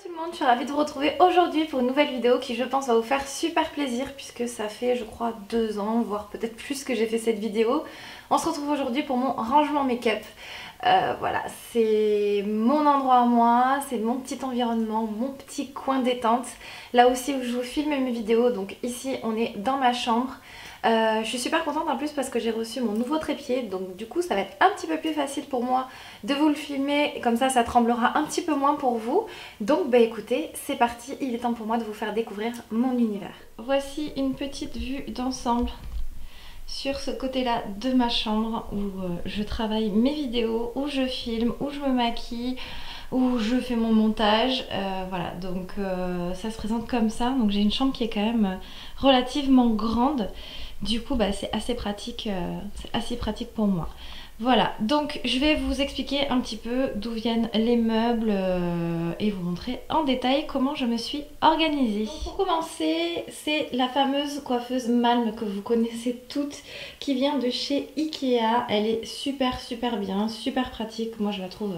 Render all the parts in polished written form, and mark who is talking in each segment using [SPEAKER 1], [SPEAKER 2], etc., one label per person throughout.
[SPEAKER 1] tout le monde, je suis ravie de vous retrouver aujourd'hui pour une nouvelle vidéo qui je pense va vous faire super plaisir puisque ça fait je crois 2 ans, voire peut-être plus que j'ai fait cette vidéo. On se retrouve aujourd'hui pour mon rangement make-up. Voilà, c'est mon endroit à moi, c'est mon petit environnement, mon petit coin détente. Là aussi où je vous filme mes vidéos, donc ici on est dans ma chambre. Je suis super contente en plus parce que j'ai reçu mon nouveau trépied, donc du coup ça va être un petit peu plus facile pour moi de vous le filmer, comme ça tremblera un petit peu moins pour vous. Donc bah écoutez, c'est parti, il est temps pour moi de vous faire découvrir mon univers. Voici une petite vue d'ensemble sur ce côté-là de ma chambre où je travaille mes vidéos, où je filme, où je me maquille, où je fais mon montage. Voilà, donc ça se présente comme ça. Donc j'ai une chambre qui est quand même relativement grande. Du coup, bah, c'est assez pratique pour moi. Voilà, donc je vais vous expliquer un petit peu d'où viennent les meubles et vous montrer en détail comment je me suis organisée. Donc pour commencer, c'est la fameuse coiffeuse Malm que vous connaissez toutes qui vient de chez Ikea. Elle est super bien, super pratique. Moi je la trouve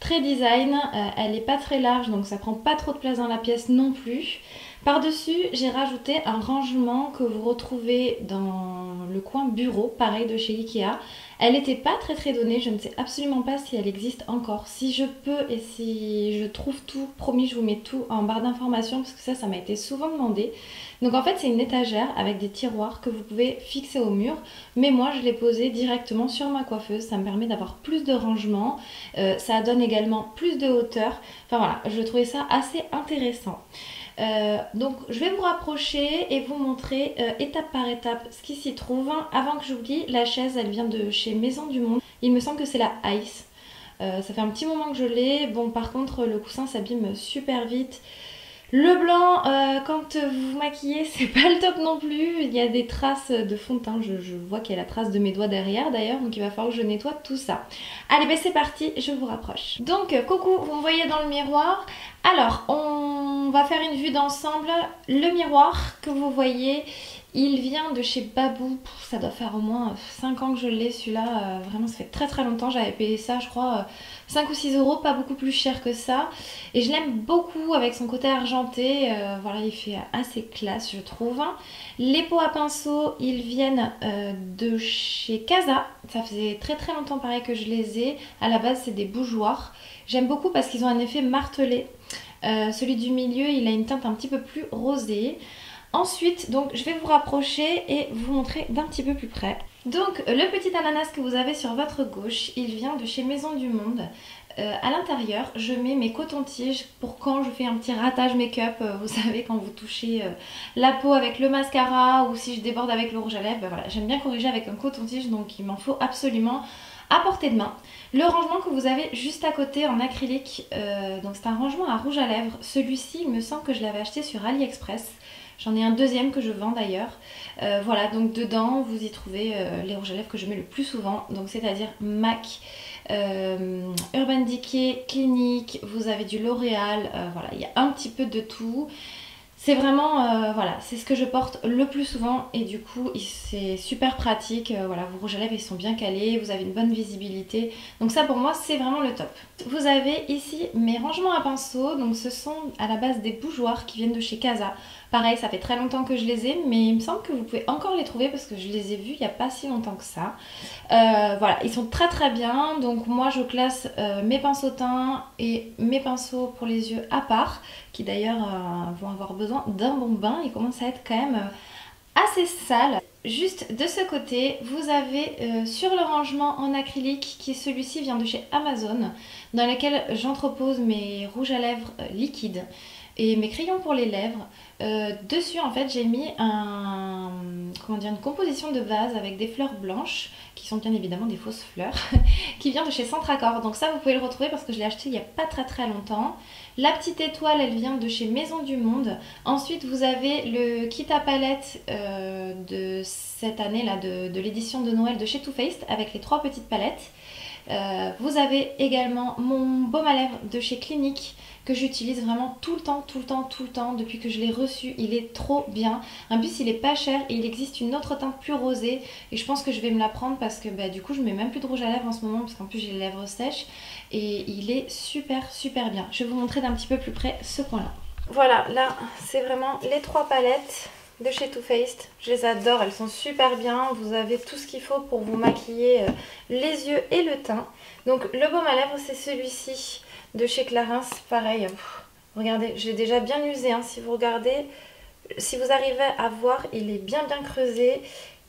[SPEAKER 1] très design. Elle n'est pas très large donc ça prend pas trop de place dans la pièce non plus. Par-dessus, j'ai rajouté un rangement que vous retrouvez dans le coin bureau, pareil de chez Ikea. Elle n'était pas très donnée, je ne sais absolument pas si elle existe encore. Si je peux et si je trouve tout, promis je vous mets tout en barre d'informations parce que ça m'a été souvent demandé. Donc en fait c'est une étagère avec des tiroirs que vous pouvez fixer au mur. Mais moi je l'ai posée directement sur ma coiffeuse, ça me permet d'avoir plus de rangement. Ça donne également plus de hauteur. Enfin voilà, je trouvais ça assez intéressant. Donc je vais vous rapprocher et vous montrer étape par étape ce qui s'y trouve. Avant que j'oublie, la chaise elle vient de chez Maison du Monde. Il me semble que c'est la Ice. Ça fait un petit moment que je l'ai. Bon par contre le coussin s'abîme super vite. Le blanc, quand vous vous maquillez, c'est pas le top non plus. Il y a des traces de fond de teint. Je vois qu'il y a la trace de mes doigts derrière d'ailleurs. Donc il va falloir que je nettoie tout ça. Allez, ben c'est parti, je vous rapproche. Donc, coucou, vous me voyez dans le miroir. Alors, on va faire une vue d'ensemble. Le miroir que vous voyez, il vient de chez Babou. Ça doit faire au moins 5 ans que je l'ai celui-là. Vraiment, ça fait très longtemps. J'avais payé ça, je crois, 5 ou 6 euros. Pas beaucoup plus cher que ça. Et je l'aime beaucoup avec son côté argenté. Voilà, il fait assez classe, je trouve. Les pots à pinceau, ils viennent de chez Casa. Ça faisait très longtemps pareil que je les ai. À la base, c'est des bougeoirs. J'aime beaucoup parce qu'ils ont un effet martelé. Celui du milieu, il a une teinte un petit peu plus rosée. Ensuite, donc, je vais vous rapprocher et vous montrer d'un petit peu plus près. Donc, le petit ananas que vous avez sur votre gauche, il vient de chez Maison du Monde. À l'intérieur, je mets mes cotons-tiges pour quand je fais un petit ratage make-up. Vous savez, quand vous touchez la peau avec le mascara ou si je déborde avec le rouge à lèvres. Ben voilà, j'aime bien corriger avec un coton-tige, donc il m'en faut absolument à portée de main. Le rangement que vous avez juste à côté en acrylique, donc c'est un rangement à rouge à lèvres. Celui-ci, il me semble que je l'avais acheté sur AliExpress. J'en ai un deuxième que je vends d'ailleurs. Voilà, donc dedans, vous y trouvez les rouges à lèvres que je mets le plus souvent. Donc c'est-à-dire MAC, Urban Decay, Clinique, vous avez du L'Oréal. Voilà, il y a un petit peu de tout. C'est vraiment, voilà, c'est ce que je porte le plus souvent et du coup c'est super pratique. Voilà, vos rouges à lèvres ils sont bien calés, vous avez une bonne visibilité. Donc ça pour moi c'est vraiment le top. Vous avez ici mes rangements à pinceau, donc ce sont à la base des bougeoirs qui viennent de chez Casa. Pareil, ça fait très longtemps que je les ai, mais il me semble que vous pouvez encore les trouver parce que je les ai vus il n'y a pas si longtemps que ça. Voilà, ils sont très bien. Donc moi je classe mes pinceaux teints et mes pinceaux pour les yeux à part, qui d'ailleurs vont avoir besoin d'un bon bain. Ils commencent à être quand même assez sales. Juste de ce côté, vous avez sur le rangement en acrylique, qui celui-ci vient de chez Amazon, dans lequel j'entrepose mes rouges à lèvres liquides et mes crayons pour les lèvres. Dessus en fait j'ai mis une composition de vase avec des fleurs blanches qui sont bien évidemment des fausses fleurs qui vient de chez Centracor. Donc ça vous pouvez le retrouver parce que je l'ai acheté il n'y a pas très longtemps. La petite étoile elle vient de chez Maison du Monde. Ensuite vous avez le kit à palette de cette année là, de l'édition de Noël de chez Too Faced avec les 3 petites palettes. Vous avez également mon baume à lèvres de chez Clinique que j'utilise vraiment tout le temps depuis que je l'ai reçu. Il est trop bien. En plus il est pas cher et il existe une autre teinte plus rosée et je pense que je vais me la prendre parce que bah, du coup je mets même plus de rouge à lèvres en ce moment parce qu'en plus j'ai les lèvres sèches et il est super bien. Je vais vous montrer d'un petit peu plus près ce coin là. Voilà, là c'est vraiment les 3 palettes de chez Too Faced. Je les adore, elles sont super bien. Vous avez tout ce qu'il faut pour vous maquiller les yeux et le teint. Donc le baume à lèvres c'est celui-ci de chez Clarins. Pareil, regardez, j'ai déjà bien usé hein. Si vous regardez, si vous arrivez à voir, il est bien creusé.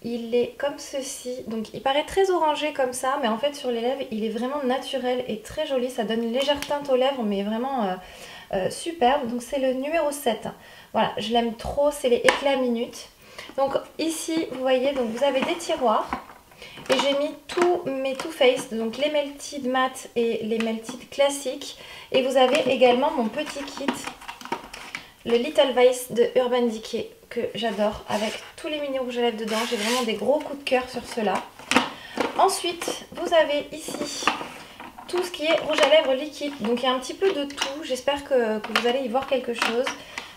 [SPEAKER 1] Il est comme ceci, donc il paraît très orangé comme ça, mais en fait sur les lèvres il est vraiment naturel et très joli. Ça donne une légère teinte aux lèvres mais vraiment superbe. Donc c'est le numéro 7. Voilà, je l'aime trop, c'est les éclats minutes. Donc ici vous voyez, donc vous avez des tiroirs et j'ai mis tous mes Too Faced, donc les Melted Matte et les Melted classiques. Et vous avez également mon petit kit, le Little Vice de Urban Decay, que j'adore, avec tous les mini rouges à lèvres dedans. J'ai vraiment des gros coups de cœur sur ceux-là. Ensuite, vous avez ici tout ce qui est rouge à lèvres liquide. Donc il y a un petit peu de tout, j'espère que vous allez y voir quelque chose.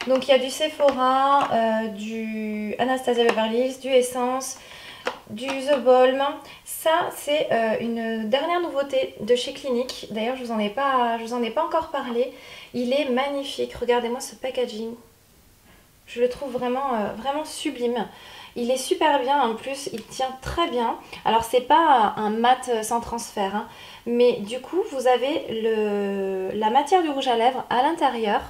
[SPEAKER 1] Donc il y a du Sephora, du Anastasia Beverly Hills, du Essence, du The Balm. Ça c'est une dernière nouveauté de chez Clinique. D'ailleurs je vous en ai pas encore parlé. Il est magnifique, regardez-moi ce packaging. Je le trouve vraiment, vraiment sublime. Il est super bien, en plus il tient très bien. Alors c'est pas un mat sans transfert, hein, mais du coup vous avez la matière du rouge à lèvres à l'intérieur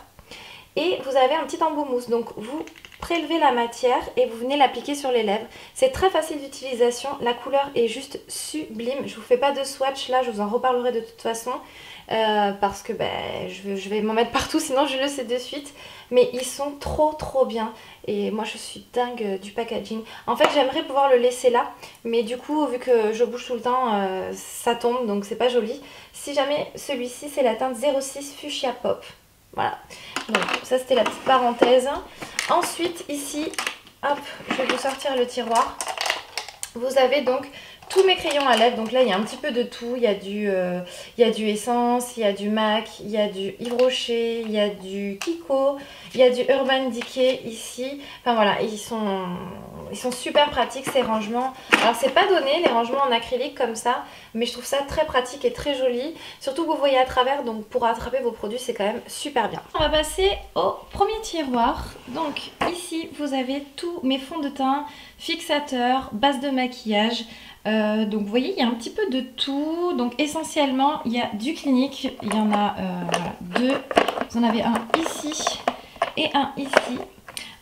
[SPEAKER 1] et vous avez un petit embout mousse. Donc vous prélevez la matière et vous venez l'appliquer sur les lèvres. C'est très facile d'utilisation, la couleur est juste sublime. Je vous fais pas de swatch là, je vous en reparlerai de toute façon. Parce que je vais m'en mettre partout sinon je le sais de suite, mais ils sont trop bien et moi je suis dingue du packaging. En fait j'aimerais pouvoir le laisser là, mais du coup vu que je bouge tout le temps ça tombe, donc c'est pas joli. Si jamais, celui-ci c'est la teinte 06 Fuchsia Pop. Voilà, donc ça c'était la petite parenthèse. Ensuite ici, hop, je vais vous sortir le tiroir. Vous avez donc tous mes crayons à lèvres. Donc là il y a un petit peu de tout. Il y a du Essence, il y a du MAC, il y a du Yves Rocher, il y a du Kiko, il y a du Urban Decay ici. Enfin voilà, ils sont super pratiques ces rangements. Alors c'est pas donné les rangements en acrylique comme ça, mais je trouve ça très pratique et très joli. Surtout que vous voyez à travers, donc pour attraper vos produits c'est quand même super bien. On va passer au premier tiroir. Donc ici vous avez tous mes fonds de teint, fixateurs, base de maquillage. Donc vous voyez il y a un petit peu de tout. Donc essentiellement il y a du Clinique, il y en a voilà, 2, vous en avez un ici et un ici.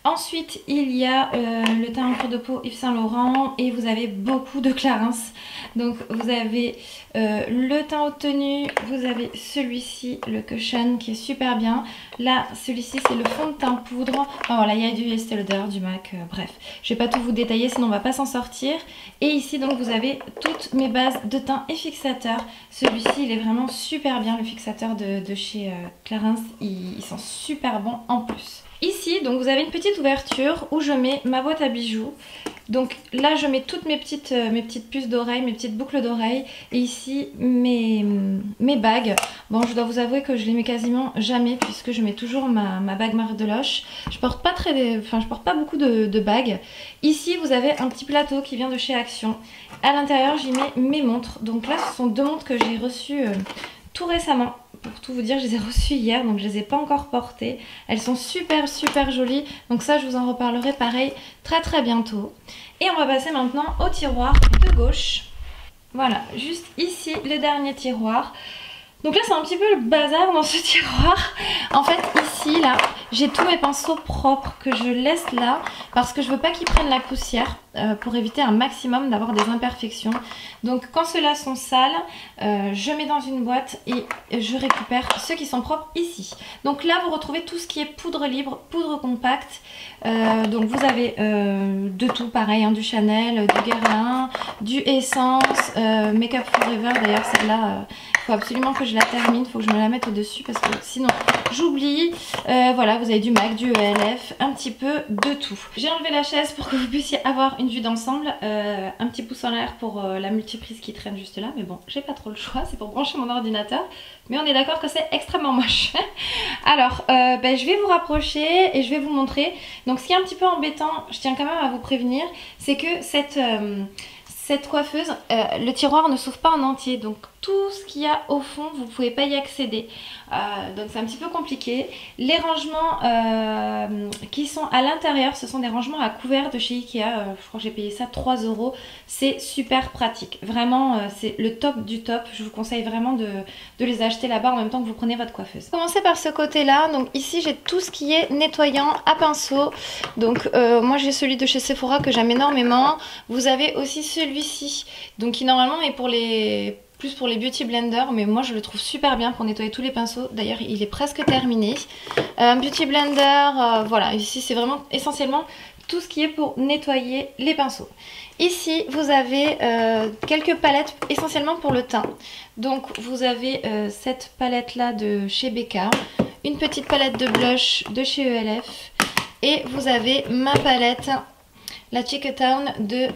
[SPEAKER 1] Ensuite il y a le teint en cours de peau Yves Saint Laurent et vous avez beaucoup de Clarins. Donc vous avez le teint haute tenue, vous avez celui-ci, le Cushion qui est super bien. Là celui-ci c'est le fond de teint poudre. Enfin voilà, il y a du Estée Lauder, du MAC, bref. Je vais pas tout vous détailler sinon on va pas s'en sortir. Et ici donc vous avez toutes mes bases de teint et fixateurs. Celui-ci il est vraiment super bien, le fixateur de chez Clarins, il sent super bon en plus. Ici donc vous avez une petite ouverture où je mets ma boîte à bijoux. Donc là je mets toutes mes petites puces d'oreilles, mes petites boucles d'oreilles. Et ici mes bagues. Bon je dois vous avouer que je les mets quasiment jamais puisque je mets toujours ma bague Marc Deloche. Je porte pas beaucoup de bagues. Ici vous avez un petit plateau qui vient de chez Action. À l'intérieur j'y mets mes montres. Donc là ce sont 2 montres que j'ai reçues tout récemment. Pour tout vous dire, je les ai reçues hier, donc je les ai pas encore portées. Elles sont super jolies, donc ça je vous en reparlerai pareil très bientôt. Et on va passer maintenant au tiroir de gauche. Voilà, juste ici le dernier tiroir. Donc là c'est un petit peu le bazar dans ce tiroir. En fait ici là j'ai tous mes pinceaux propres que je laisse là parce que je veux pas qu'ils prennent la poussière pour éviter un maximum d'avoir des imperfections. Donc quand ceux-là sont sales, je mets dans une boîte et je récupère ceux qui sont propres ici. Donc là vous retrouvez tout ce qui est poudre libre, poudre compacte. Donc vous avez de tout pareil, hein, du Chanel, du Guerlain, du Essence, Make Up Forever. D'ailleurs celle-là, il faut absolument que je la termine, il faut que je me la mette au-dessus parce que sinon j'oublie. Voilà, vous avez du MAC, du ELF, un petit peu de tout. J'ai enlevé la chaise pour que vous puissiez avoir une une vue d'ensemble. Un petit pouce en l'air pour la multiprise qui traîne juste là, mais bon, j'ai pas trop le choix, c'est pour brancher mon ordinateur. Mais on est d'accord que c'est extrêmement moche. Alors, je vais vous rapprocher et je vais vous montrer. Donc ce qui est un petit peu embêtant, je tiens quand même à vous prévenir, c'est que cette coiffeuse, le tiroir ne s'ouvre pas en entier, donc tout ce qu'il y a au fond, vous ne pouvez pas y accéder. Donc c'est un petit peu compliqué. Les rangements qui sont à l'intérieur, ce sont des rangements à couvert de chez Ikea. Je crois que j'ai payé ça 3 €. C'est super pratique. Vraiment, c'est le top du top. Je vous conseille vraiment de les acheter là-bas en même temps que vous prenez votre coiffeuse. Commencez par ce côté-là. Donc ici, j'ai tout ce qui est nettoyant à pinceau. Donc moi, j'ai celui de chez Sephora que j'aime énormément. Vous avez aussi celui-ci, donc qui normalement est plus pour les beauty blenders, mais moi je le trouve super bien pour nettoyer tous les pinceaux. D'ailleurs il est presque terminé. Un beauty blender, voilà, ici c'est vraiment essentiellement tout ce qui est pour nettoyer les pinceaux. Ici vous avez quelques palettes essentiellement pour le teint. Donc vous avez cette palette là de chez Becca, une petite palette de blush de chez ELF, et vous avez ma palette, la Chica Town de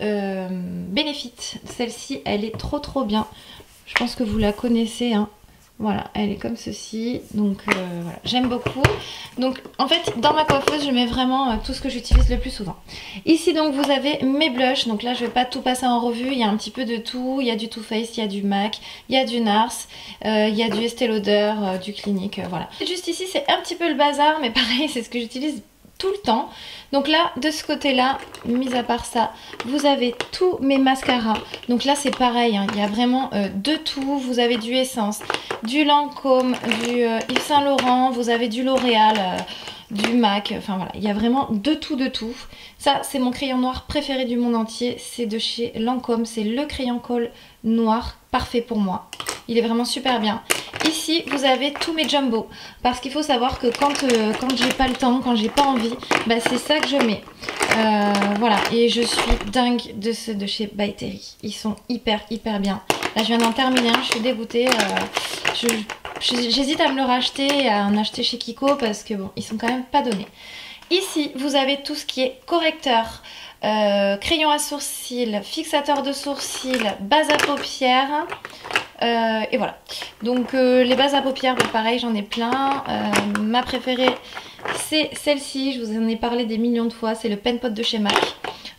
[SPEAKER 1] Benefit. Celle-ci elle est trop bien. Je pense que vous la connaissez, hein. Voilà, elle est comme ceci. Donc voilà, j'aime beaucoup. Donc en fait, dans ma coiffeuse, je mets vraiment tout ce que j'utilise le plus souvent. Ici donc vous avez mes blushs. Donc là, je vais pas tout passer en revue. Il y a un petit peu de tout. Il y a du Too Faced, il y a du MAC, il y a du NARS, il y a du Estée Lauder, du Clinique, voilà. Juste ici, c'est un petit peu le bazar, mais pareil, c'est ce que j'utilise tout le temps. Donc là, de ce côté-là, mis à part ça, vous avez tous mes mascaras. Donc là, c'est pareil, hein, il y a vraiment de tout. Vous avez du Essence, du Lancôme, du Yves Saint Laurent, vous avez du L'Oréal, du MAC, enfin voilà, il y a vraiment de tout, de tout. Ça, c'est mon crayon noir préféré du monde entier, c'est de chez Lancôme, c'est le crayon colle noir parfait pour moi. Il est vraiment super bien. Ici, vous avez tous mes jumbo. Parce qu'il faut savoir que quand j'ai pas le temps, quand j'ai pas envie, bah c'est ça que je mais. Voilà, et je suis dingue de ceux de chez By Terry. Ils sont hyper bien. Là, je viens d'en terminer un, je suis dégoûtée. J'hésite à me le racheter et à en acheter chez Kiko parce que bon, ils sont quand même pas donnés. Ici, vous avez tout ce qui est correcteur, crayon à sourcils, fixateur de sourcils, base à paupières. Et voilà, donc les bases à paupières, bah, pareil, j'en ai plein. Ma préférée, c'est celle-ci, je vous en ai parlé des millions de fois, c'est le Pen Pot de chez MAC.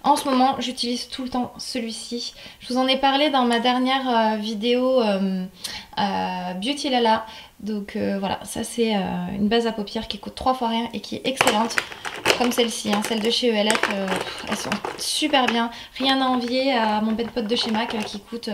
[SPEAKER 1] En ce moment, j'utilise tout le temps celui-ci. Je vous en ai parlé dans ma dernière vidéo Beauty Lala. Donc voilà, ça c'est une base à paupières qui coûte 3 fois rien et qui est excellente. Comme celle-ci, hein, celle de chez ELF, elles sont super bien. Rien à envier à mon Pen Pot de chez MAC qui coûte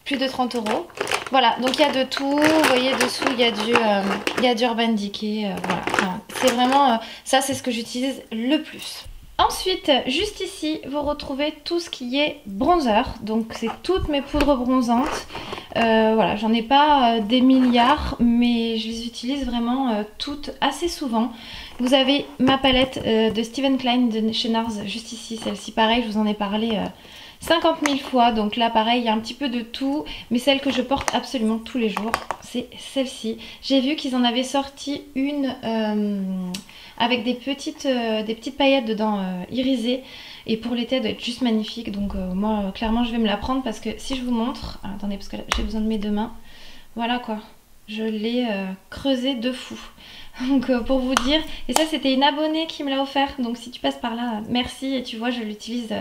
[SPEAKER 1] plus de 30 €. Voilà, donc il y a de tout. Vous voyez dessous, il y a du Urban Decay. Voilà, enfin, c'est vraiment ça, c'est ce que j'utilise le plus. Ensuite, juste ici, vous retrouvez tout ce qui est bronzer. Donc c'est toutes mes poudres bronzantes. Voilà, j'en ai pas des milliards, mais je les utilise vraiment toutes assez souvent. Vous avez ma palette de Steven Klein de chez NARS juste ici. Celle-ci, pareil, je vous en ai parlé 50 000 fois. Donc là, pareil, il y a un petit peu de tout. Mais celle que je porte absolument tous les jours, c'est celle-ci. J'ai vu qu'ils en avaient sorti une avec des petites paillettes dedans irisées. Et pour l'été, elle doit être juste magnifique. Donc moi, clairement, je vais me la prendre parce que si je vous montre... Alors, attendez, parce que j'ai besoin de mes deux mains. Voilà quoi. Je l'ai creusé de fou. Donc pour vous dire, et ça c'était une abonnée qui me l'a offert, donc si tu passes par là, merci, et tu vois je l'utilise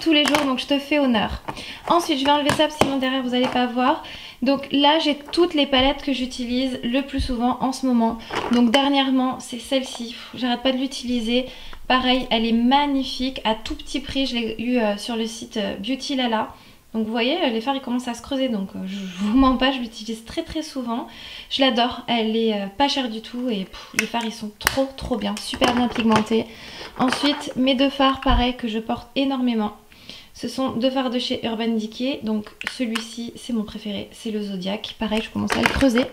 [SPEAKER 1] tous les jours, donc je te fais honneur. Ensuite je vais enlever ça parce que sinon derrière vous n'allez pas voir. Donc là j'ai toutes les palettes que j'utilise le plus souvent en ce moment. Donc dernièrement c'est celle-ci, j'arrête pas de l'utiliser. Pareil, elle est magnifique, à tout petit prix, je l'ai eu sur le site Beauty Lala. Donc vous voyez, les fards ils commencent à se creuser, donc je vous mens pas, je l'utilise très souvent. Je l'adore, elle est pas chère du tout et les fards ils sont trop bien, super bien pigmentés. Ensuite, mes deux fards pareil que je porte énormément. Ce sont deux fards de chez Urban Decay, donc celui-ci c'est mon préféré, c'est le Zodiac. Pareil, je commence à le creuser.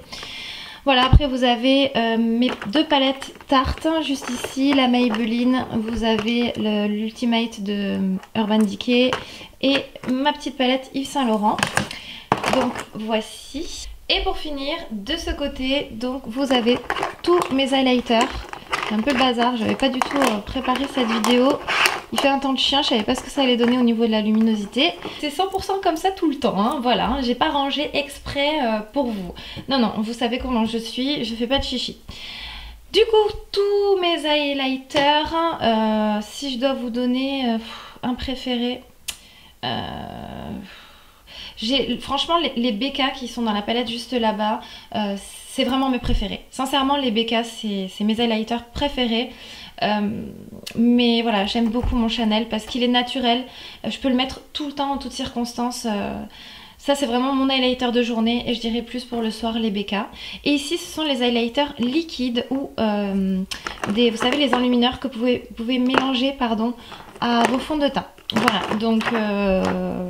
[SPEAKER 1] Voilà, après vous avez mes deux palettes Tarte, juste ici, la Maybelline, vous avez l'Ultimate de Urban Decay et ma petite palette Yves Saint Laurent. Donc voici. Et pour finir, de ce côté, donc vous avez tous mes highlighters. C'est un peu le bazar, j'avais pas du tout préparé cette vidéo. Il fait un temps de chien, je savais pas ce que ça allait donner au niveau de la luminosité. C'est 100% comme ça tout le temps, hein, voilà, hein, j'ai pas rangé exprès pour vous. Non, non, vous savez comment je suis, je fais pas de chichi. Du coup, tous mes highlighters, si je dois vous donner un préféré, franchement les BK qui sont dans la palette juste là-bas, c'est vraiment mes préférés. Sincèrement, les BK, c'est mes highlighters préférés. Mais voilà, j'aime beaucoup mon Chanel parce qu'il est naturel. Je peux le mettre tout le temps, en toutes circonstances. Ça, c'est vraiment mon highlighter de journée et je dirais plus pour le soir, les BK. Et ici, ce sont les highlighters liquides ou vous savez, les enlumineurs que vous pouvez mélanger, pardon, à vos fonds de teint. Voilà, donc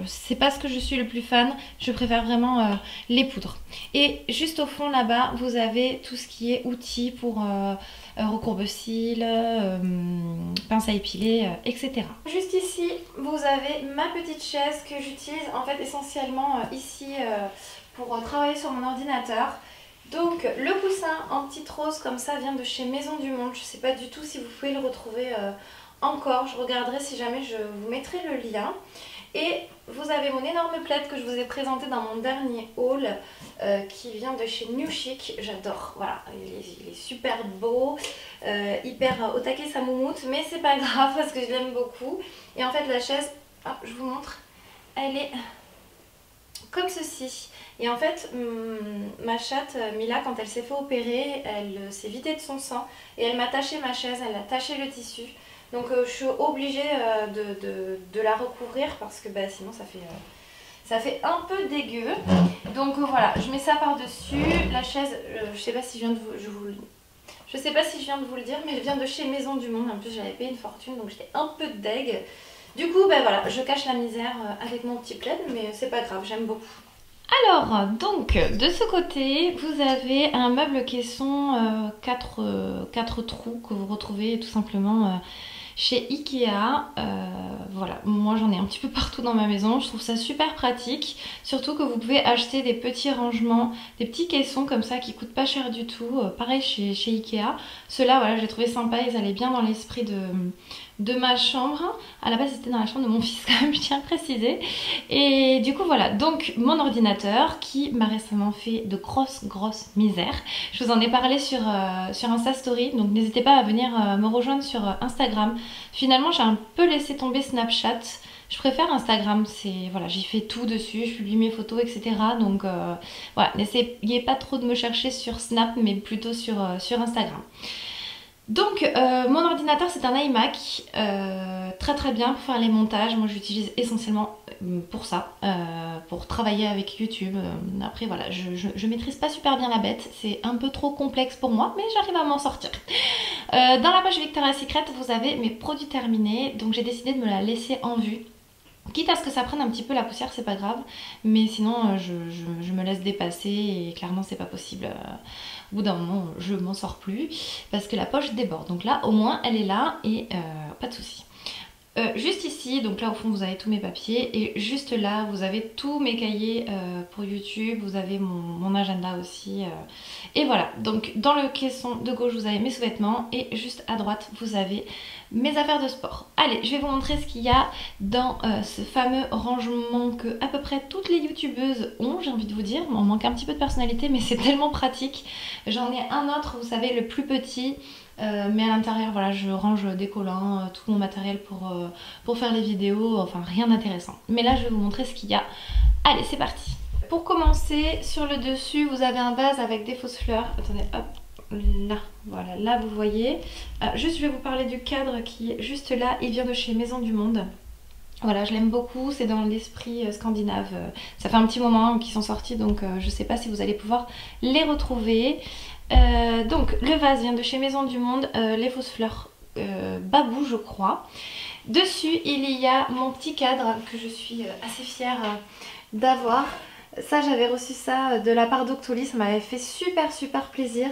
[SPEAKER 1] c'est pas ce que je suis le plus fan, je préfère vraiment les poudres. Et juste au fond là-bas, vous avez tout ce qui est outils pour recourbe-cils, pince à épiler, etc. Juste ici, vous avez ma petite chaise que j'utilise en fait essentiellement ici pour travailler sur mon ordinateur. Donc le coussin en petite rose comme ça vient de chez Maison du Monde, je sais pas du tout si vous pouvez le retrouver encore, je regarderai si jamais je vous mettrai le lien. Et vous avez mon énorme plaid que je vous ai présenté dans mon dernier haul qui vient de chez New Chic, j'adore, voilà, il est super beau, hyper au taquet sa moumoute, mais c'est pas grave parce que je l'aime beaucoup. Et en fait la chaise, hop, je vous montre, elle est comme ceci. Et en fait ma chatte Mila, quand elle s'est fait opérer, elle s'est vidée de son sang et elle m'a taché ma chaise, elle a taché le tissu. Donc je suis obligée de la recouvrir parce que sinon ça fait un peu dégueu. Donc voilà, je mets ça par-dessus. La chaise, je sais pas si je viens de je sais pas si je viens de vous le dire, mais elle vient de chez Maison du Monde. En plus j'avais payé une fortune, donc j'étais un peu deg. Du coup voilà, je cache la misère avec mon petit plaid, mais c'est pas grave, j'aime beaucoup. Alors, donc, de ce côté, vous avez un meuble qui sont 4 trous que vous retrouvez tout simplement chez Ikea. Voilà, moi j'en ai un petit peu partout dans ma maison, je trouve ça super pratique, surtout que vous pouvez acheter des petits rangements, des petits caissons comme ça qui coûtent pas cher du tout, pareil chez Ikea. Ceux-là, voilà, j'ai trouvé sympa, ils allaient bien dans l'esprit de ma chambre. À la base c'était dans la chambre de mon fils quand même, je tiens à préciser. Et du coup voilà, donc mon ordinateur qui m'a récemment fait de grosses misères. Je vous en ai parlé sur Insta Story, donc n'hésitez pas à venir me rejoindre sur Instagram. Finalement j'ai un peu laissé tomber Snapchat. Je préfère Instagram, voilà, j'y fais tout dessus, je publie mes photos, etc. Donc voilà, n'essayez pas trop de me chercher sur Snap, mais plutôt sur Instagram. Donc mon ordinateur c'est un iMac, très bien pour faire les montages. Moi j'utilise essentiellement pour ça, pour travailler avec YouTube. Après voilà, je maîtrise pas super bien la bête, c'est un peu trop complexe pour moi, mais j'arrive à m'en sortir. Dans la page Victoria's Secret vous avez mes produits terminés, donc j'ai décidé de me la laisser en vue. Quitte à ce que ça prenne un petit peu la poussière, c'est pas grave, mais sinon je me laisse dépasser et clairement c'est pas possible. Au bout d'un moment je m'en sors plus parce que la poche déborde. Donc là au moins elle est là et pas de souci. Juste ici, donc là au fond vous avez tous mes papiers et juste là vous avez tous mes cahiers pour YouTube, vous avez mon agenda aussi et voilà, donc dans le caisson de gauche vous avez mes sous-vêtements et juste à droite vous avez mes affaires de sport. Allez, je vais vous montrer ce qu'il y a dans ce fameux rangement que à peu près toutes les youtubeuses ont, j'ai envie de vous dire. On manque un petit peu de personnalité mais c'est tellement pratique. J'en ai un autre, vous savez, le plus petit. Mais à l'intérieur, voilà, je range des collants, tout mon matériel pour faire les vidéos, enfin rien d'intéressant. Mais là, je vais vous montrer ce qu'il y a. Allez, c'est parti. Pour commencer, sur le dessus, vous avez un vase avec des fausses fleurs. Attendez, hop, là, voilà, là vous voyez. Juste, je vais vous parler du cadre qui est juste là. Il vient de chez Maison du Monde. Voilà, je l'aime beaucoup, c'est dans l'esprit scandinave. Ça fait un petit moment qu'ils sont sortis, donc je sais pas si vous allez pouvoir les retrouver. Donc le vase vient de chez Maison du Monde, les fausses fleurs Babou je crois. Dessus il y a mon petit cadre que je suis assez fière d'avoir. Ça j'avais reçu ça de la part d'Octoly, ça m'avait fait super plaisir.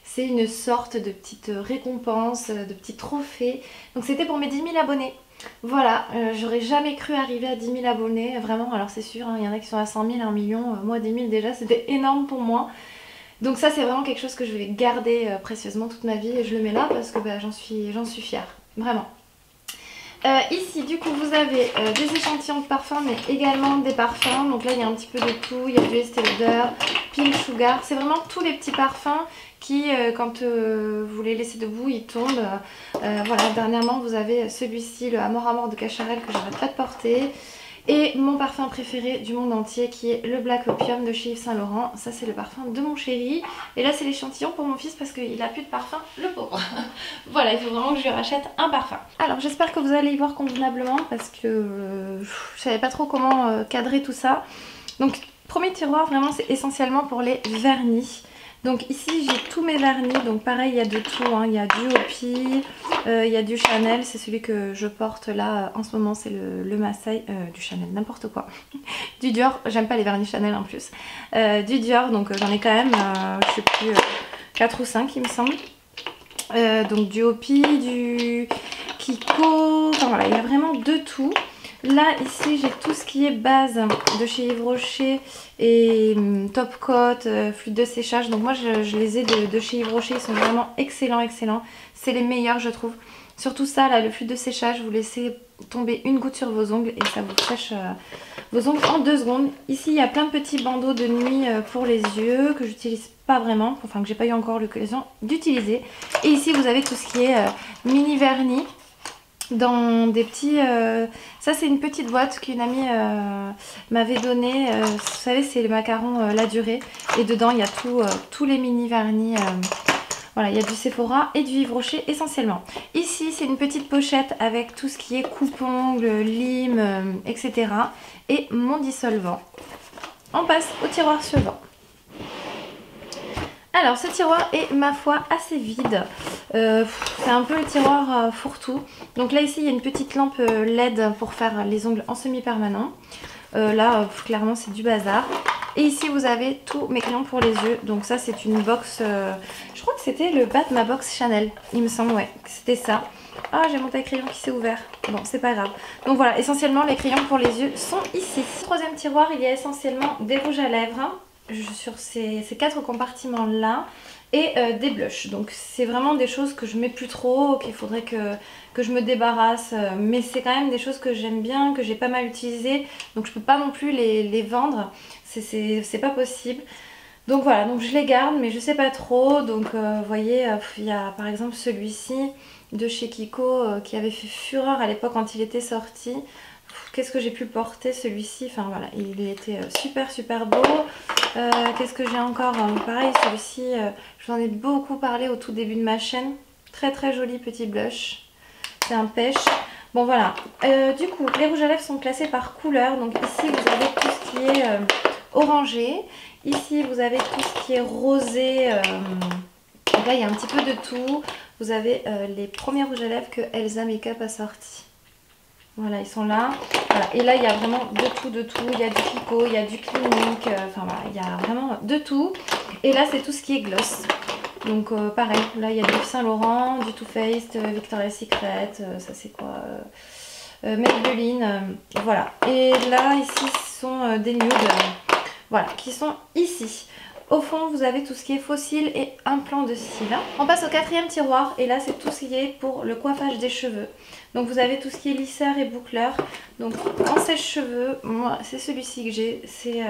[SPEAKER 1] C'est une sorte de petite récompense, de petit trophée. Donc c'était pour mes 10 000 abonnés. Voilà, j'aurais jamais cru arriver à 10 000 abonnés, vraiment, alors c'est sûr, il y en a qui sont à 100 000, 1 million, moi 10 000 déjà c'était énorme pour moi. Donc ça c'est vraiment quelque chose que je vais garder précieusement toute ma vie et je le mets là parce que j'en suis fière, vraiment. Ici du coup vous avez des échantillons de parfums mais également des parfums. Donc là il y a un petit peu de tout, il y a du Estée Lauder, Pink Sugar. C'est vraiment tous les petits parfums qui quand vous les laissez debout ils tombent. Voilà, dernièrement vous avez celui-ci, le Amor Amor de Cacharel que j'arrête pas de porter. Et mon parfum préféré du monde entier qui est le Black Opium de chez Yves Saint Laurent. Ça c'est le parfum de mon chéri. Et là c'est l'échantillon pour mon fils parce qu'il a plus de parfum, le pauvre. Voilà, il faut vraiment que je lui rachète un parfum. Alors j'espère que vous allez y voir convenablement parce que je savais pas trop comment cadrer tout ça. Donc premier tiroir vraiment c'est essentiellement pour les vernis. Donc ici j'ai tous mes vernis, donc pareil il y a de tout, hein. Il y a du Hopi, il y a du Chanel, c'est celui que je porte là en ce moment, c'est le Masai, du Chanel, n'importe quoi. Du Dior, j'aime pas les vernis Chanel en plus. Du Dior, donc j'en ai quand même, je sais plus, 4 ou 5 il me semble. Donc du Hopi, du Kiko, enfin voilà, il y a vraiment de tout. Là ici j'ai tout ce qui est base de chez Yves Rocher et top coat, fluide de séchage. Donc moi je les ai de chez Yves Rocher, ils sont vraiment excellents. C'est les meilleurs je trouve. Surtout ça là, le fluide de séchage, vous laissez tomber une goutte sur vos ongles et ça vous sèche vos ongles en 2 secondes. Ici il y a plein de petits bandeaux de nuit pour les yeux que j'utilise pas vraiment, enfin que j'ai pas eu encore l'occasion d'utiliser. Et ici vous avez tout ce qui est mini vernis. Dans des petits... ça c'est une petite boîte qu'une amie m'avait donné. Vous savez c'est les macarons La Durée. Et dedans il y a tous les mini vernis. Voilà, il y a du Sephora et du Yves Rocher essentiellement. Ici c'est une petite pochette avec tout ce qui est coupe-ongles, lime, etc. Et mon dissolvant. On passe au tiroir suivant. Alors ce tiroir est ma foi assez vide, c'est un peu le tiroir fourre-tout. Donc là ici il y a une petite lampe LED pour faire les ongles en semi-permanent. Là clairement c'est du bazar. Et ici vous avez tous mes crayons pour les yeux. Donc ça c'est une box, je crois que c'était le bas de ma box Chanel, il me semble, ouais, c'était ça. Ah j'ai mon taille-crayon qui s'est ouvert, bon c'est pas grave. Donc voilà, essentiellement les crayons pour les yeux sont ici. Troisième tiroir, il y a essentiellement des rouges à lèvres sur ces 4 compartiments là et des blushs. Donc c'est vraiment des choses que je mets plus trop, qu'il faudrait que je me débarrasse, mais c'est quand même des choses que j'aime bien, que j'ai pas mal utilisées, donc je peux pas non plus les vendre, c'est pas possible. Donc voilà, donc je les garde mais je sais pas trop. Donc vous voyez, il y a par exemple celui-ci de chez Kiko qui avait fait fureur à l'époque quand il était sorti. Qu'est-ce que j'ai pu porter celui-ci, enfin voilà, il était super beau. Qu'est-ce que j'ai encore, pareil celui-ci, je vous en ai beaucoup parlé au tout début de ma chaîne. Très joli petit blush, c'est un pêche. Bon voilà, du coup les rouges à lèvres sont classés par couleur. Donc ici vous avez tout ce qui est orangé, ici vous avez tout ce qui est rosé, donc là il y a un petit peu de tout. Vous avez les premiers rouges à lèvres que Elsa Makeup a sortis. Voilà, ils sont là. Voilà. Et là, il y a vraiment de tout. Il y a du Kiko, il y a du Clinique. Enfin voilà, il y a vraiment de tout. Et là, c'est tout ce qui est gloss. Donc pareil, là, il y a du Saint Laurent, du Too Faced, Victoria's Secret. Ça, c'est quoi Maybelline. Voilà. Et là, ici, ce sont des nudes. Voilà, qui sont ici. Au fond, vous avez tout ce qui est fossile et implant de cils. On passe au 4e tiroir et là, c'est tout ce qui est pour le coiffage des cheveux. Donc vous avez tout ce qui est lisseur et boucleur. Donc en sèche-cheveux, moi c'est celui-ci que j'ai, c'est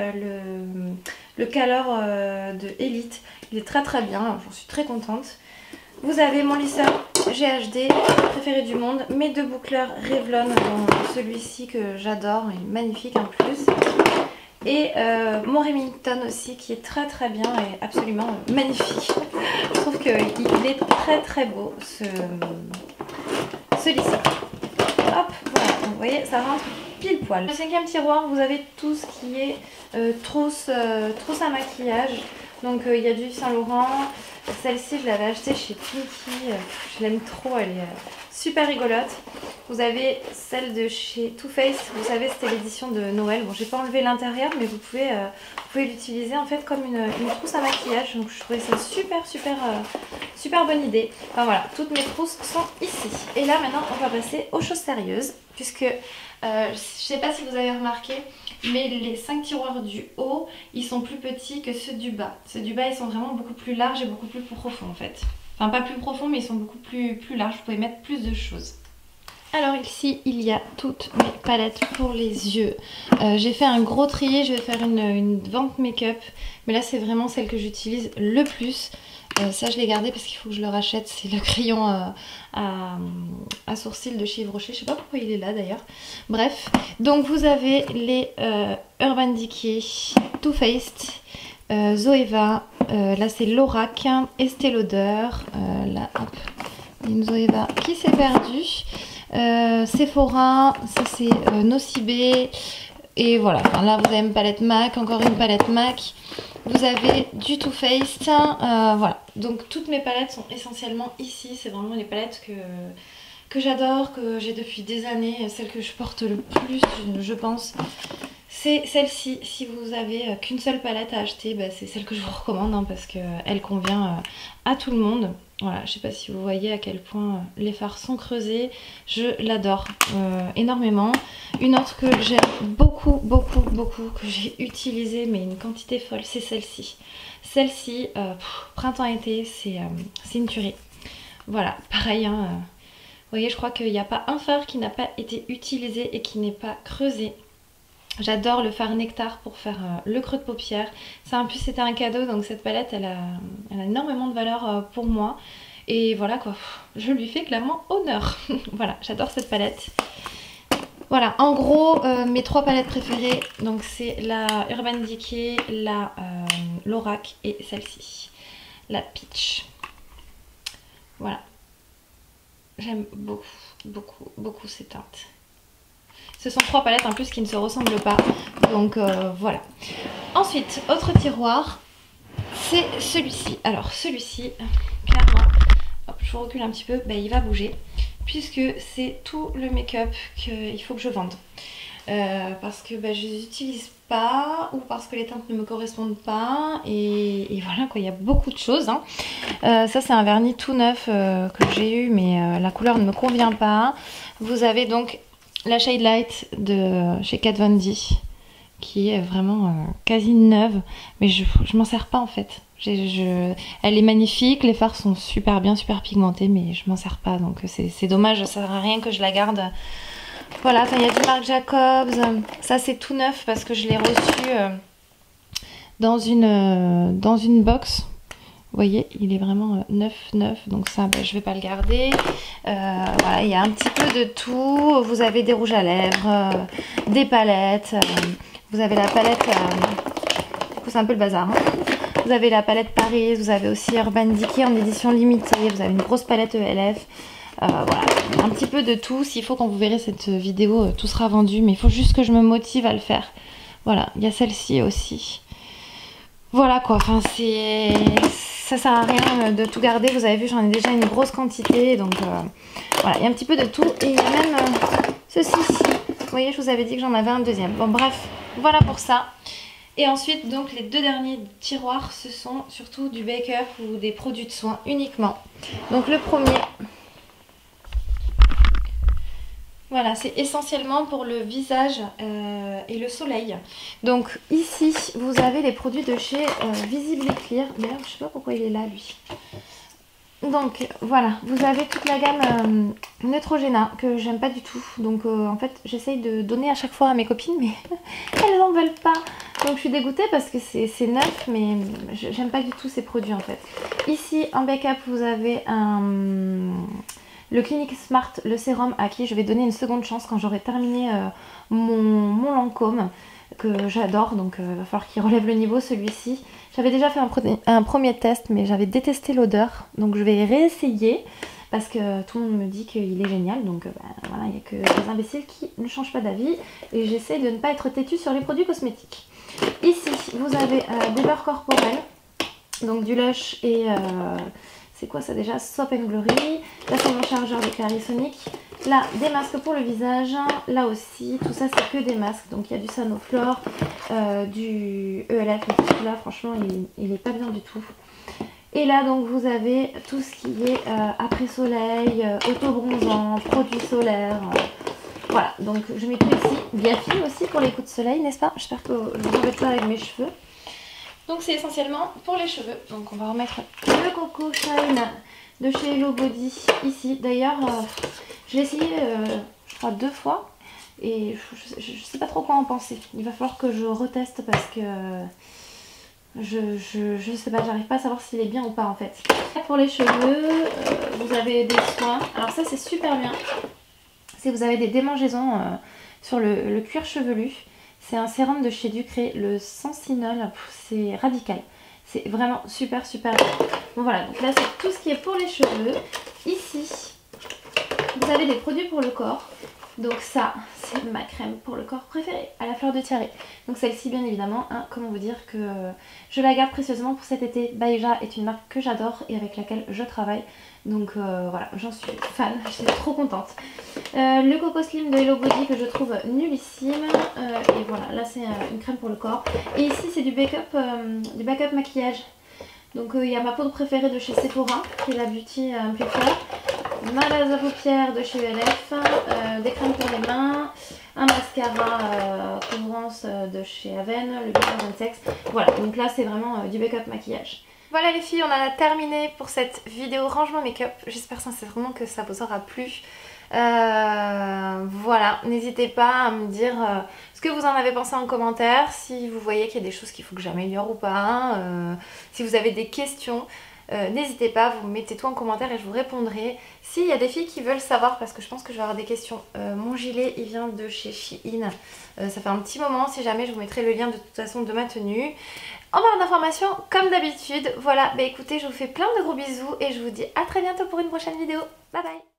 [SPEAKER 1] le Color de Elite. Il est très bien, j'en suis très contente. Vous avez mon lisseur GHD, préféré du monde, mes 2 boucleurs Revlon, dont celui-ci que j'adore, il est magnifique en plus. Et mon Remington aussi qui est très bien et absolument magnifique. Je trouve qu'il est très beau ce lisseur. Hop, voilà, donc vous voyez ça rentre pile poil. Dans le 5e tiroir vous avez tout ce qui est trousse à maquillage. Donc il y a du Saint Laurent. Celle-ci je l'avais achetée chez Pinky, je l'aime trop, elle est super rigolote. Vous avez celle de chez Too Faced, vous savez c'était l'édition de Noël. Bon j'ai pas enlevé l'intérieur mais vous pouvez l'utiliser en fait comme une trousse à maquillage. Donc je trouvais ça super bonne idée. Enfin voilà, toutes mes trousses sont ici. Et là maintenant on va passer aux choses sérieuses. Puisque je sais pas si vous avez remarqué, mais les 5 tiroirs du haut ils sont plus petits que ceux du bas. Ceux du bas ils sont vraiment beaucoup plus larges et beaucoup plus profonds en fait. Enfin pas plus profonds mais ils sont beaucoup plus larges, vous pouvez mettre plus de choses. Alors ici il y a toutes mes palettes pour les yeux. J'ai fait un gros tri, je vais faire une vente make-up. Mais là c'est vraiment celle que j'utilise le plus. Ça je l'ai gardé parce qu'il faut que je le rachète. C'est le crayon à sourcils de chez Yves Rocher. Je sais pas pourquoi il est là d'ailleurs. Bref, donc vous avez les Urban Decay, Too Faced, Zoeva. Là c'est Lorac, Estée Lauder. Là hop, une Zoeva qui s'est perdue. Sephora, ça c'est Nocibé. Et voilà, enfin, là vous avez une palette MAC, encore une palette MAC. Vous avez du Too Faced. Voilà, donc toutes mes palettes sont essentiellement ici. C'est vraiment les palettes que j'adore, que j'ai depuis des années. Celle que je porte le plus, je pense, c'est celle-ci. Si vous avez qu'une seule palette à acheter, bah, c'est celle que je vous recommande hein, parce qu'elle convient à tout le monde. Voilà, je sais pas si vous voyez à quel point les fards sont creusés. Je l'adore énormément. Une autre que j'aime beaucoup, que j'ai utilisée, mais une quantité folle, c'est celle-ci. Celle-ci, printemps-été, c'est une tuerie. Voilà, pareil, hein, vous voyez, je crois qu'il n'y a pas un fard qui n'a pas été utilisé et qui n'est pas creusé. J'adore le fard Nectar pour faire le creux de paupière. Ça en plus c'était un cadeau, donc cette palette elle a énormément de valeur pour moi. Et voilà quoi, je lui fais clairement honneur. Voilà, j'adore cette palette. Voilà, en gros mes trois palettes préférées, donc c'est la Urban Decay, la Lorac et celle-ci, la Peach. Voilà, j'aime beaucoup ces teintes. Ce sont trois palettes en plus qui ne se ressemblent pas. Donc voilà. Ensuite, autre tiroir, c'est celui-ci. Alors celui-ci, clairement, hop, je vous recule un petit peu, bah, il va bouger. Puisque c'est tout le make-up qu'il faut que je vende. Parce que bah, je les utilise pas ou parce que les teintes ne me correspondent pas. Et voilà quoi, il y a beaucoup de choses. Hein. Ça c'est un vernis tout neuf que j'ai eu mais la couleur ne me convient pas. Vous avez donc la Shade Light de chez Kat Von D qui est vraiment quasi neuve, mais je m'en sers pas en fait. Elle est magnifique, les fards sont super bien, super pigmentés, mais je m'en sers pas, donc c'est dommage, ça sert à rien que je la garde. Voilà, il y a du Marc Jacobs, ça c'est tout neuf parce que je l'ai reçu dans une box. Vous voyez, il est vraiment neuf, donc ça, bah, je vais pas le garder. Voilà, il y a un petit peu de tout. Vous avez des rouges à lèvres, des palettes. Vous avez la palette, du coup c'est un peu le bazar. Hein. Vous avez la palette Paris, vous avez aussi Urban Decay en édition limitée. Vous avez une grosse palette ELF. Voilà, un petit peu de tout. S'il faut, quand vous verrez cette vidéo, tout sera vendu. Mais il faut juste que je me motive à le faire. Voilà, il y a celle-ci aussi. Voilà quoi, enfin c'est... Ça sert à rien de tout garder, vous avez vu j'en ai déjà une grosse quantité, donc voilà, il y a un petit peu de tout. Et il y a même ceci-ci, vous voyez je vous avais dit que j'en avais un deuxième. Bon bref, voilà pour ça. Et ensuite donc les deux derniers tiroirs ce sont surtout du make-up ou des produits de soins uniquement. Donc le premier, voilà, c'est essentiellement pour le visage et le soleil. Donc ici, vous avez les produits de chez Visible Clear. D'ailleurs, je sais pas pourquoi il est là, lui. Donc voilà, vous avez toute la gamme Neutrogena que j'aime pas du tout. Donc en fait, j'essaye de donner à chaque fois à mes copines, mais elles n'en veulent pas. Donc je suis dégoûtée parce que c'est neuf, mais j'aime pas du tout ces produits en fait. Ici, en make-up, vous avez le Clinique Smart, le sérum à qui je vais donner une seconde chance quand j'aurai terminé mon Lancôme que j'adore, donc il va falloir qu'il relève le niveau celui-ci. J'avais déjà fait un premier test mais j'avais détesté l'odeur, donc je vais réessayer parce que tout le monde me dit qu'il est génial, donc voilà, il n'y a que des imbéciles qui ne changent pas d'avis et j'essaie de ne pas être têtue sur les produits cosmétiques. Ici vous avez des beurres corporels, donc du Lush et... c'est quoi ça déjà? Soap and Glory. Là c'est mon chargeur de Clarisonic. Là des masques pour le visage. Là aussi tout ça c'est que des masques. Donc il y a du Sanoflore, du ELF. Là franchement il est pas bien du tout. Et là donc vous avez tout ce qui est après soleil, auto-bronzant, produits solaires. Voilà, donc je mets tout ici. Biafine aussi pour les coups de soleil, n'est-ce pas? J'espère que je ne embête pas avec mes cheveux. Donc c'est essentiellement pour les cheveux. Donc on va remettre le Coco Shine de chez Hello Body ici. D'ailleurs, Je l'ai essayé, je crois 2 fois et je sais pas trop quoi en penser. Il va falloir que je reteste parce que je sais pas, j'arrive pas à savoir s'il est bien ou pas en fait. Pour les cheveux, vous avez des soins. Alors ça c'est super bien. Si vous avez des démangeaisons sur le cuir chevelu, c'est un sérum de chez Ducré, le Sensinol, c'est radical. C'est vraiment super super bien. Bon voilà, donc là c'est tout ce qui est pour les cheveux. Ici, vous avez des produits pour le corps. Donc ça, c'est ma crème pour le corps préférée, à la fleur de tiare. Donc celle-ci, bien évidemment, hein, comment vous dire que je la garde précieusement pour cet été. Baeja est une marque que j'adore et avec laquelle je travaille. Donc voilà, j'en suis fan, je suis trop contente. Le Coco Slim de Hello Body que je trouve nullissime. Et voilà, là c'est une crème pour le corps. Et ici c'est du backup maquillage. Donc il y a ma poudre préférée de chez Sephora, qui est la Beauty Amplifier. Ma base à paupières de chez ULF, des crèmes pour les mains, un mascara couvrance de chez Aven, le Before Sex. Voilà, donc là c'est vraiment du make-up maquillage. Voilà les filles, on en a terminé pour cette vidéo rangement make-up. J'espère sincèrement que ça vous aura plu. Voilà, n'hésitez pas à me dire ce que vous en avez pensé en commentaire, si vous voyez qu'il y a des choses qu'il faut que j'améliore ou pas, si vous avez des questions. N'hésitez pas, vous mettez tout en commentaire et je vous répondrai. S'il y a des filles qui veulent savoir, parce que je pense que je vais avoir des questions, mon gilet il vient de chez Shein, ça fait un petit moment, si jamais je vous mettrai le lien de toute façon de ma tenue. En barre d'informations comme d'habitude. Voilà, bah écoutez, je vous fais plein de gros bisous et je vous dis à très bientôt pour une prochaine vidéo. Bye bye.